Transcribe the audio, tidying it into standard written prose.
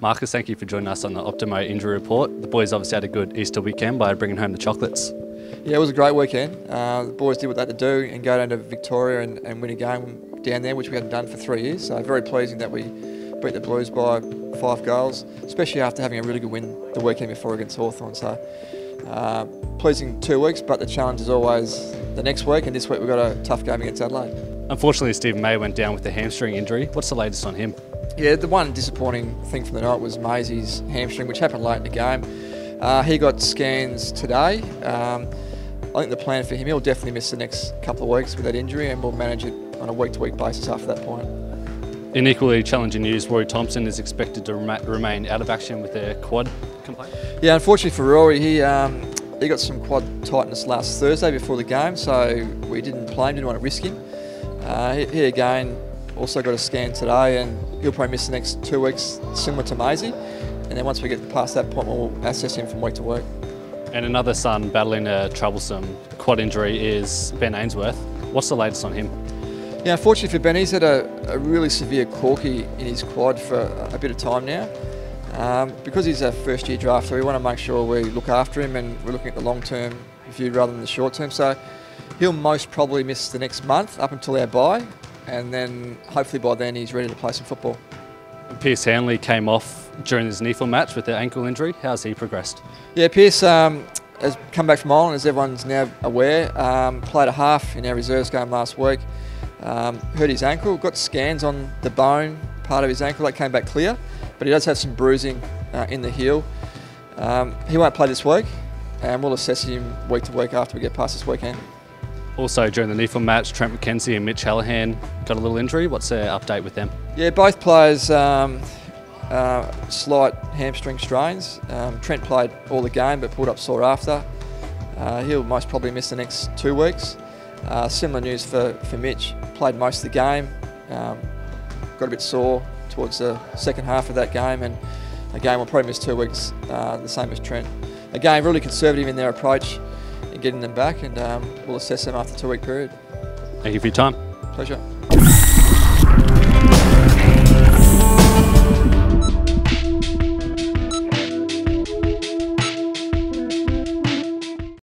Marcus, thank you for joining us on the Optomo injury report. The boys obviously had a good Easter weekend by bringing home the chocolates. Yeah, it was a great weekend. The boys did what they had to do and go down to Victoria and win a game down there, which we hadn't done for 3 years. So very pleasing that we beat the Blues by 5 goals, especially after having a really good win the weekend before against Hawthorn. So pleasing 2 weeks, but the challenge is always the next week, and this week we've got a tough game against Adelaide. Unfortunately, Stephen May went down with a hamstring injury. What's the latest on him? Yeah, the one disappointing thing from the night was Maisie's hamstring, which happened late in the game. He got scans today. I think the plan for him, he'll definitely miss the next couple of weeks with that injury, and we'll manage it on a week-to-week basis after that point. In equally challenging news, Rory Thompson is expected to remain out of action with a quad complaint. Yeah, unfortunately for Rory, he got some quad tightness last Thursday before the game, so we didn't play him, didn't want to risk him. He again also got a scan today, and he'll probably miss the next 2 weeks, similar to Maisie. And then once we get past that point, we'll assess him from week to week. And another son battling a troublesome quad injury is Ben Ainsworth. What's the latest on him? Yeah, unfortunately for Ben, he's had a really severe corky in his quad for a bit of time now. Because he's a first-year drafter, we want to make sure we look after him, and we're looking at the long-term view rather than the short-term. So he'll most probably miss the next month up until our bye, and then hopefully by then he's ready to play some football. Pierce Hanley came off during his NEFL match with the ankle injury. How's he progressed? Yeah, Pierce has come back from Ireland, as everyone's now aware. Played a half in our reserves game last week. Hurt his ankle, got scans on the bone part of his ankle, that came back clear, but he does have some bruising in the heel. He won't play this week, and we'll assess him week to week after we get past this weekend. Also during the NEFL match, Trent McKenzie and Mitch Hallahan got a little injury. What's their update with them? Yeah, both players slight hamstring strains. Trent played all the game but pulled up sore after. He'll most probably miss the next 2 weeks. Similar news for Mitch. Played most of the game, got a bit sore towards the second half of that game, and again we'll probably miss 2 weeks, the same as Trent. Again, really conservative in their approach in getting them back, and we'll assess them after a 2 week period. Thank you for your time. Pleasure.